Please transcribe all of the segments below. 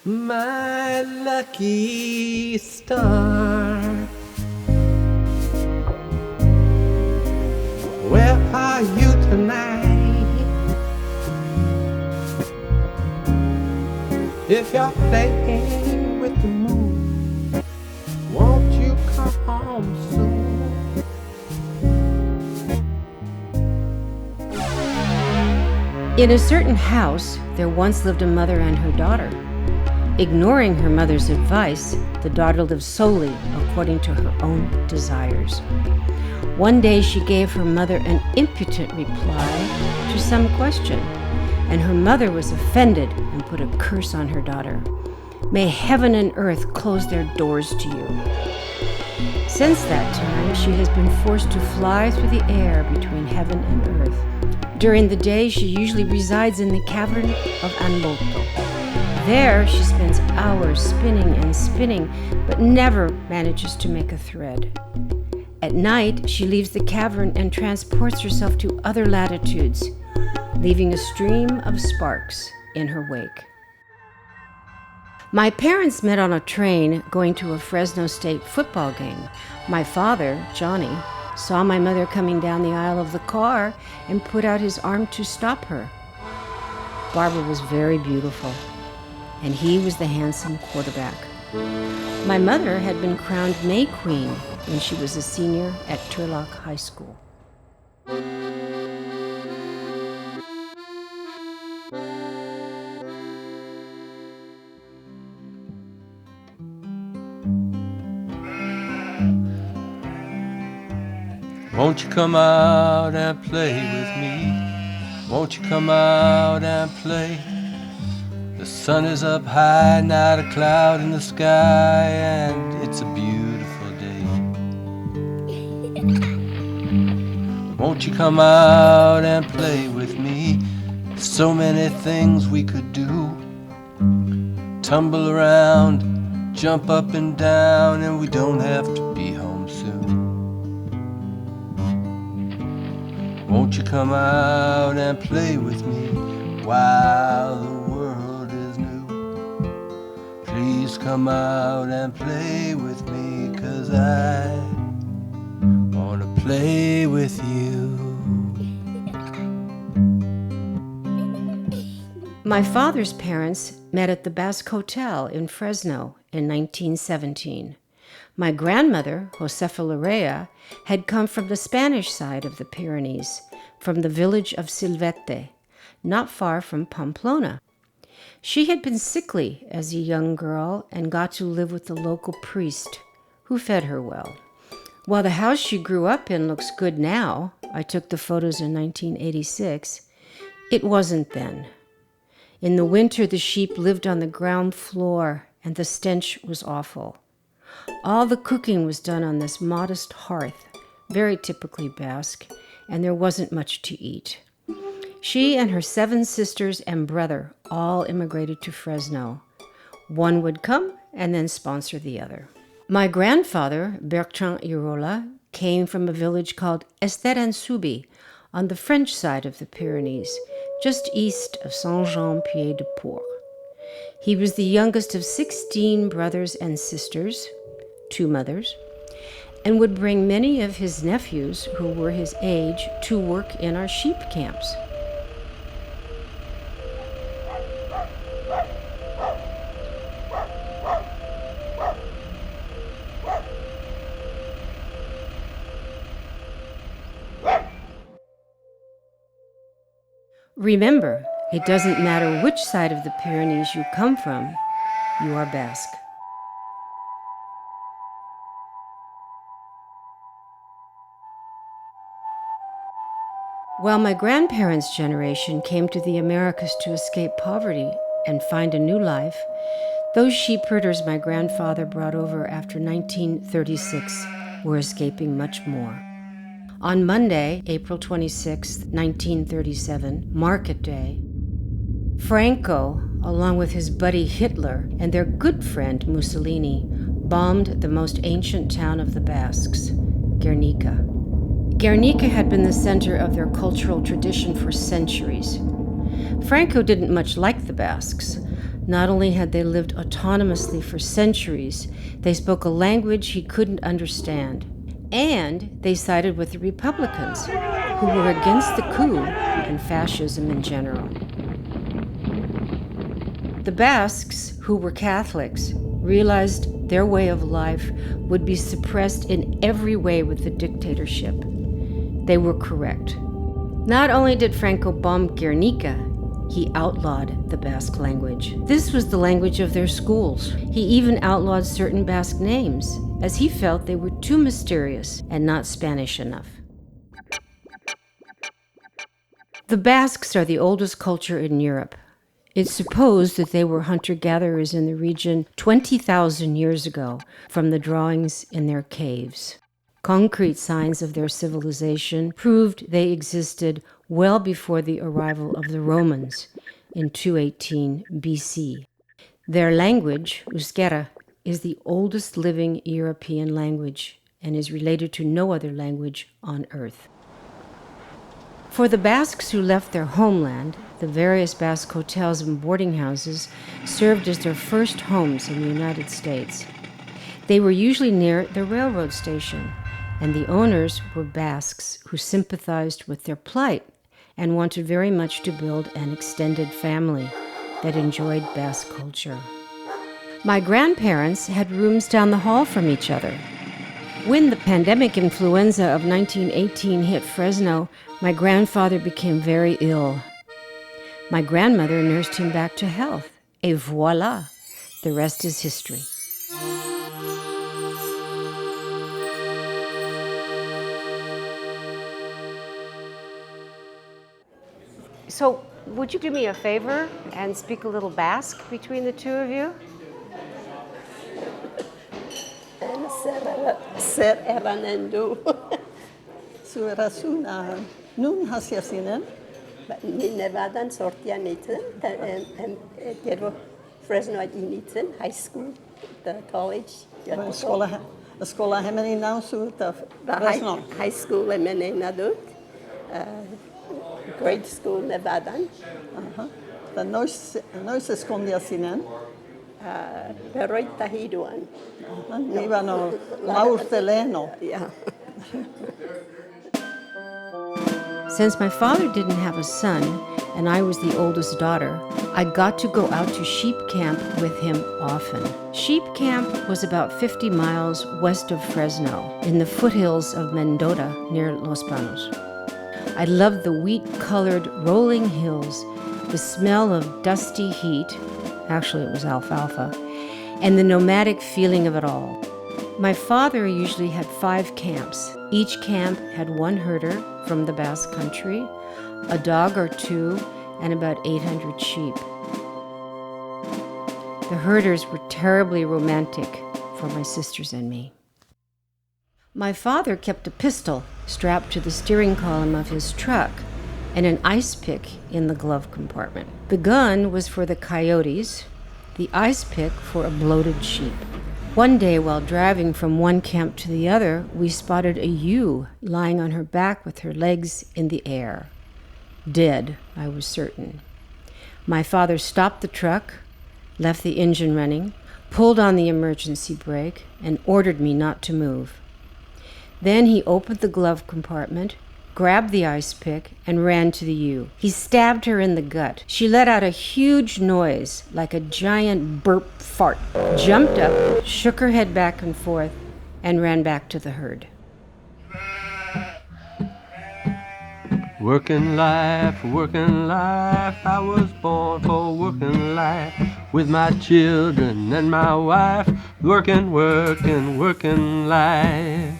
My lucky star, where are you tonight? If you're playing with the moon, won't you come home soon? In a certain house, there once lived a mother and her daughter. Ignoring her mother's advice, the daughter lived solely according to her own desires. One day she gave her mother an impudent reply to some question, and her mother was offended and put a curse on her daughter. May heaven and earth close their doors to you. Since that time, she has been forced to fly through the air between heaven and earth. During the day, she usually resides in the cavern of Anbolto. There, she spends hours spinning and spinning, but never manages to make a thread. At night, she leaves the cavern and transports herself to other latitudes, leaving a stream of sparks in her wake. My parents met on a train going to a Fresno State football game. My father, Johnny, saw my mother coming down the aisle of the car and put out his arm to stop her. Barbara was very beautiful, and he was the handsome quarterback. My mother had been crowned May Queen when she was a senior at Turlock High School. Won't you come out and play with me? Won't you come out and play? The sun is up high, not a cloud in the sky, and it's a beautiful day. Won't you come out and play with me? There's so many things we could do. Tumble around, jump up and down, and we don't have to be home soon. Won't you come out and play with me while the world is new? Please come out and play with me, 'cause I wanna play with you. My father's parents met at the Basque Hotel in Fresno in 1917. My grandmother, Josefa Larrea, had come from the Spanish side of the Pyrenees, from the village of Silvete, not far from Pamplona. She had been sickly as a young girl and got to live with the local priest, who fed her well. While the house she grew up in looks good now, I took the photos in 1986, it wasn't then. In the winter, the sheep lived on the ground floor, and the stench was awful. All the cooking was done on this modest hearth, very typically Basque, and there wasn't much to eat. She and her 7 sisters and brother all immigrated to Fresno. One would come and then sponsor the other. My grandfather, Judy Irola, came from a village called Esteranzubi on the French side of the Pyrenees, just east of Saint-Jean-Pied-de-Port. He was the youngest of 16 brothers and sisters, 2 mothers, and would bring many of his nephews who were his age to work in our sheep camps. Remember, it doesn't matter which side of the Pyrenees you come from, you are Basque. While my grandparents' generation came to the Americas to escape poverty and find a new life, those sheepherders my grandfather brought over after 1936 were escaping much more. On Monday, April 26, 1937, Market Day, Franco, along with his buddy Hitler and their good friend Mussolini, bombed the most ancient town of the Basques, Guernica. Guernica had been the center of their cultural tradition for centuries. Franco didn't much like the Basques. Not only had they lived autonomously for centuries, they spoke a language he couldn't understand. And they sided with the Republicans, who were against the coup and fascism in general. The Basques, who were Catholics, realized their way of life would be suppressed in every way with the dictatorship. They were correct. Not only did Franco bomb Guernica, he outlawed the Basque language. This was the language of their schools. He even outlawed certain Basque names, as he felt they were too mysterious and not Spanish enough. The Basques are the oldest culture in Europe. It's supposed that they were hunter-gatherers in the region 20,000 years ago from the drawings in their caves. Concrete signs of their civilization proved they existed well before the arrival of the Romans in 218 BC. Their language, Euskera, is the oldest living European language and is related to no other language on earth. For the Basques who left their homeland, the various Basque hotels and boarding houses served as their first homes in the United States. They were usually near the railroad station, and the owners were Basques who sympathized with their plight and wanted very much to build an extended family that enjoyed Basque culture. My grandparents had rooms down the hall from each other. When the pandemic influenza of 1918 hit Fresno, my grandfather became very ill. My grandmother nursed him back to health. Et voila, the rest is history. So, would you do me a favor and speak a little Basque between the two of you? Ser eranendu. Surasuna nun hasiasinen. Nevadan sortian iten and gero Fresno initzen high school, the college. Skola hemeni now suuta Fresno. High school emene nadut. Grade school Nevadan. The nois escondiasinen. Peroit tahiduan. Ivano laurteleno. Yeah. Since my father didn't have a son and I was the oldest daughter, I got to go out to sheep camp with him often. Sheep camp was about 50 miles west of Fresno, in the foothills of Mendota near Los Banos. I loved the wheat-colored rolling hills, the smell of dusty heat, actually it was alfalfa, and the nomadic feeling of it all. My father usually had 5 camps. Each camp had one herder from the Basque Country, a dog or 2, and about 800 sheep. The herders were terribly romantic for my sisters and me. My father kept a pistol strapped to the steering column of his truck and an ice pick in the glove compartment. The gun was for the coyotes, the ice pick for a bloated sheep. One day, while driving from one camp to the other, we spotted a ewe lying on her back with her legs in the air. Dead, I was certain. My father stopped the truck, left the engine running, pulled on the emergency brake, and ordered me not to move. Then he opened the glove compartment, grabbed the ice pick, and ran to the ewe. He stabbed her in the gut. She let out a huge noise, like a giant burp fart, jumped up, shook her head back and forth, and ran back to the herd. Working life, I was born for working life. With my children and my wife, working life.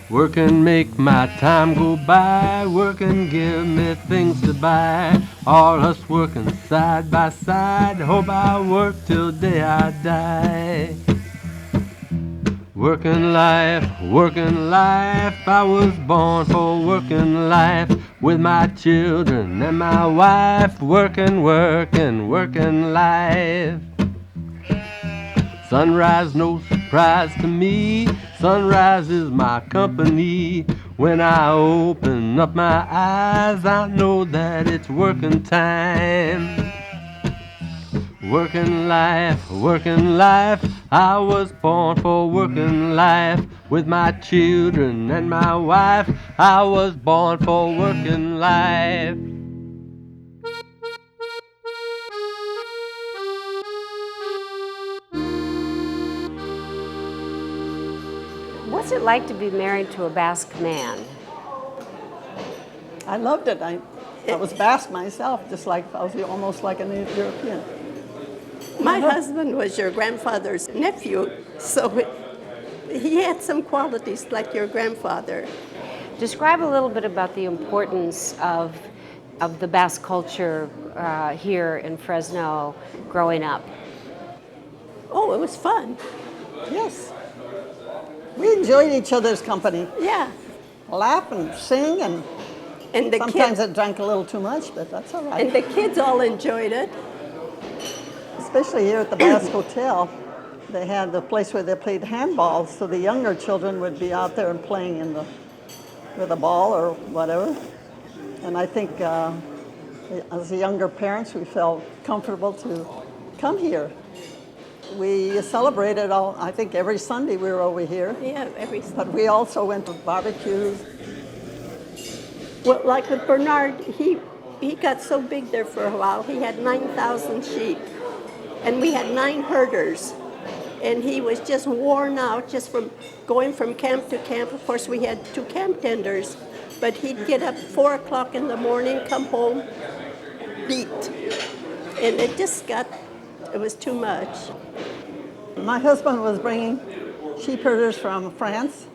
Working make my time go by, working give me things to buy. All us working side by side, hope I work till day I die. Working life, I was born for working life. With my children and my wife, working life. Sunrise, no surprise to me. Sunrise is my company. When I open up my eyes, I know that it's working time. Working life, working life. I was born for working life. With my children and my wife, I was born for working life. What's it like to be married to a Basque man? I loved it. I was Basque myself, just like I was almost like an European. My husband was your grandfather's nephew, so he had some qualities like your grandfather. Describe a little bit about the importance of the Basque culture here in Fresno growing up. Oh, it was fun. Yes. We enjoyed each other's company. Yeah. Laugh and sing, and the sometimes kids, I drank a little too much, but that's all right. and the kids all enjoyed it. Especially here at the Basque Hotel, they had the place where they played handball, so the younger children would be out there and playing with a ball or whatever. And I think as younger parents, we felt comfortable to come here. We celebrated I think every Sunday we were over here. Yeah, every Sunday. But we also went to barbecues. Well, like with Bernard, he got so big there for a while. He had 9,000 sheep, and we had 9 herders. And he was just worn out just from going from camp to camp. Of course, we had 2 camp tenders, but he'd get up 4 o'clock in the morning, come home, beat. And it was too much. My husband was bringing sheepherders from France,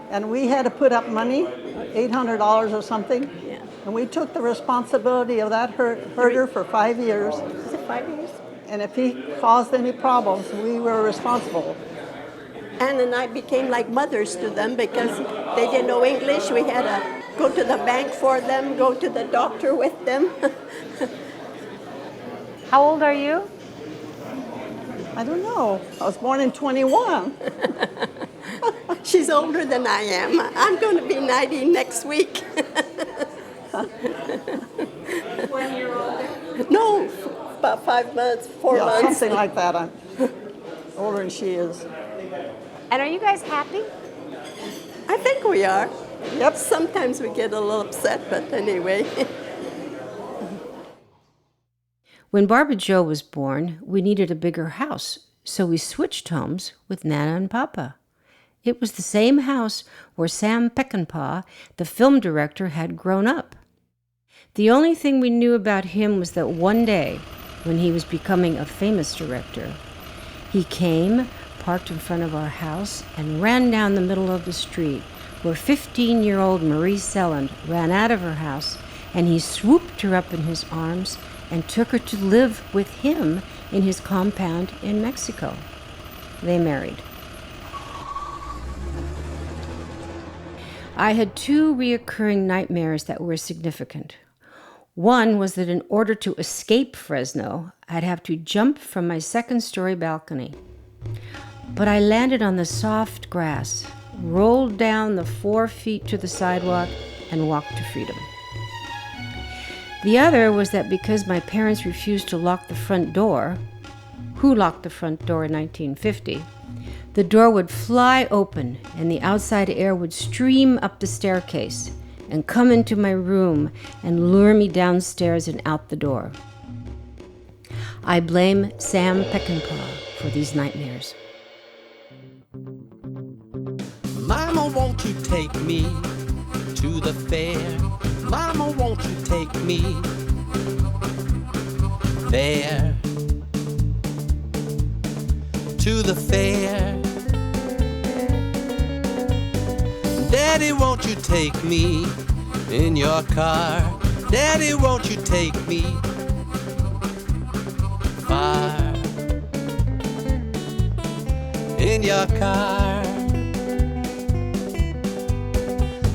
and we had to put up money, $800 or something. Yeah. And we took the responsibility of that herder for 5 years. Was it 5 years? And if he caused any problems, we were responsible. Anne and I became like mothers to them because they didn't know English. We had to go to the bank for them, go to the doctor with them. How old are you? I don't know. I was born in 21. She's older than I am. I'm going to be 90 next week. 1 year older? No, about 5 months, 4 Yeah, months. something like that. I'm older than she is. And are you guys happy? I think we are. Yep. Sometimes we get a little upset, but anyway. When Barbara Jo was born, we needed a bigger house, so we switched homes with Nana and Papa. It was the same house where Sam Peckinpah, the film director, had grown up. The only thing we knew about him was that one day, when he was becoming a famous director, he came, parked in front of our house, and ran down the middle of the street, where 15-year-old Marie Selland ran out of her house, and he swooped her up in his arms and took her to live with him in his compound in Mexico. They married. I had 2 reoccurring nightmares that were significant. One was that in order to escape Fresno, I'd have to jump from my 2nd-story balcony. But I landed on the soft grass, rolled down the 4 feet to the sidewalk, and walked to freedom. The other was that because my parents refused to lock the front door, who locked the front door in 1950, the door would fly open and the outside air would stream up the staircase and come into my room and lure me downstairs and out the door. I blame Sam Peckinpah for these nightmares. Mama, won't you take me to the fair? Mama, won't you take me there? To the fair. Daddy, won't you take me in your car? Daddy, won't you take me far in your car?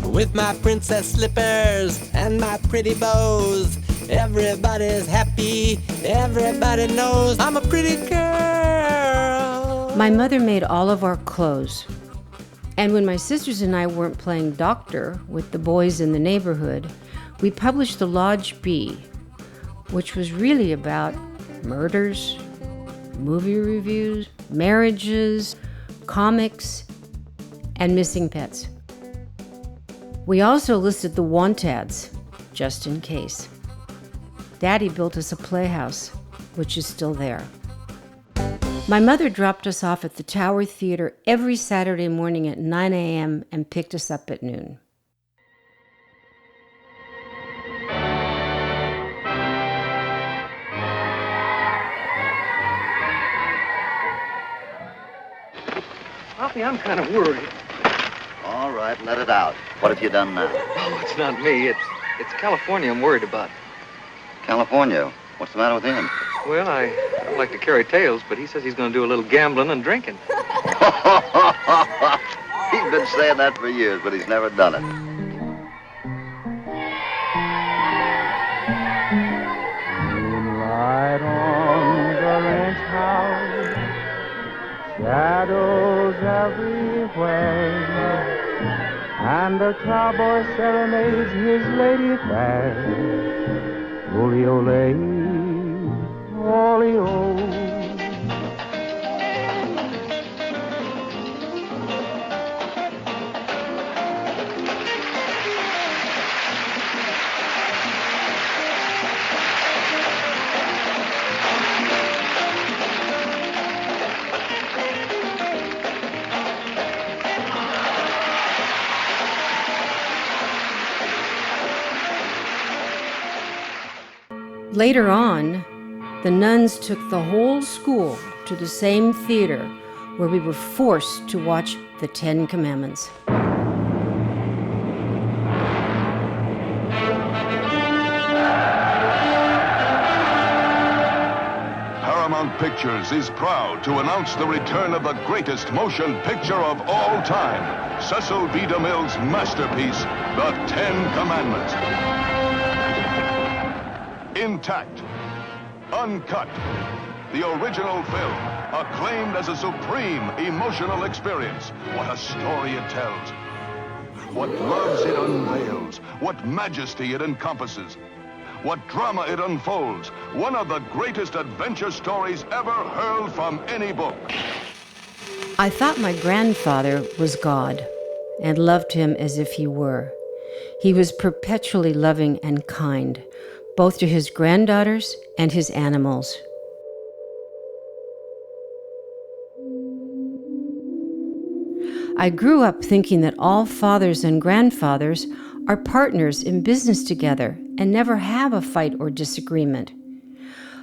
With my princess slippers and my pretty bows, everybody's happy, everybody knows I'm a pretty girl. My mother made all of our clothes. And when my sisters and I weren't playing doctor with the boys in the neighborhood, we published the Lodge B, which was really about murders, movie reviews, marriages, comics, and missing pets. We also listed the want ads, just in case. Daddy built us a playhouse, which is still there. My mother dropped us off at the Tower Theater every Saturday morning at 9 a.m. and picked us up at noon. Poppy, I'm kind of worried. All right, let it out. What have you done now? Oh, it's not me. It's California I'm worried about. California? What's the matter with him? Well, I don't like to carry tales, but he says he's going to do a little gambling and drinking. He's been saying that for years, but he's never done it. Moonlight on the ranch house, shadows everywhere, and the cowboy serenades his lady fair. Ole, ole, ole, ole. Later on, the nuns took the whole school to the same theater where we were forced to watch the Ten Commandments. Paramount Pictures is proud to announce the return of the greatest motion picture of all time, Cecil B. DeMille's masterpiece, The Ten Commandments. Intact, uncut, the original film, acclaimed as a supreme emotional experience. What a story it tells. What loves it unveils. What majesty it encompasses. What drama it unfolds. One of the greatest adventure stories ever hurled from any book. I thought my grandfather was God and loved him as if he were. He was perpetually loving and kind, both to his granddaughters and his animals. I grew up thinking that all fathers and grandfathers are partners in business together and never have a fight or disagreement.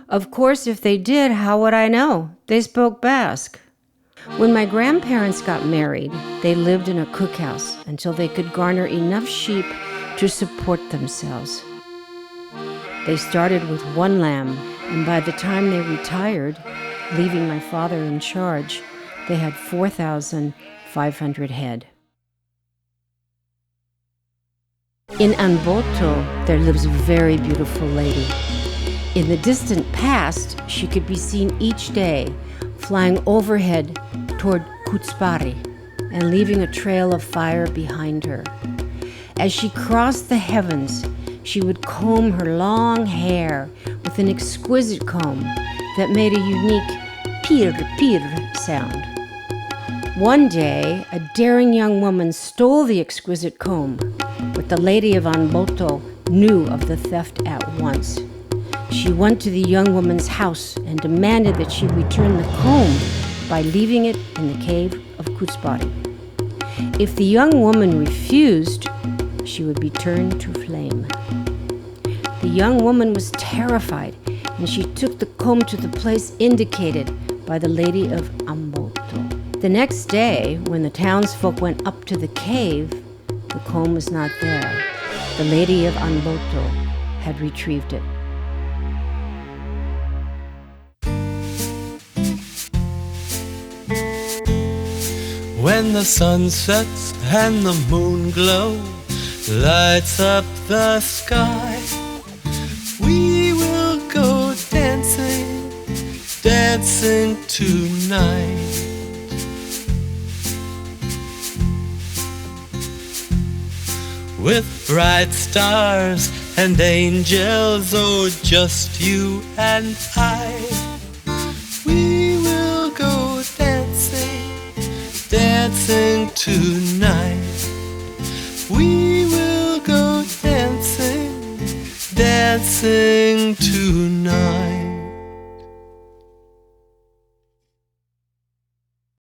Of course, if they did, how would I know? They spoke Basque. When my grandparents got married, they lived in a cookhouse until they could garner enough sheep to support themselves. They started with one lamb, and by the time they retired, leaving my father in charge, they had 4,500 head. In Anboto, there lives a very beautiful lady. In the distant past, she could be seen each day, flying overhead toward Kutzpari and leaving a trail of fire behind her. As she crossed the heavens, she would comb her long hair with an exquisite comb that made a unique pir-pir sound. One day, a daring young woman stole the exquisite comb, but the lady of Anboto knew of the theft at once. She went to the young woman's house and demanded that she return the comb by leaving it in the cave of Kutzbari. If the young woman refused, she would be turned to flame. The young woman was terrified, and she took the comb to the place indicated by the lady of Anboto. The next day, when the townsfolk went up to the cave, the comb was not there. The lady of Anboto had retrieved it. When the sun sets and the moon glow lights up the sky, we will go dancing, dancing tonight. With bright stars and angels, oh, just you and I, we dancing tonight. We will go dancing, dancing tonight.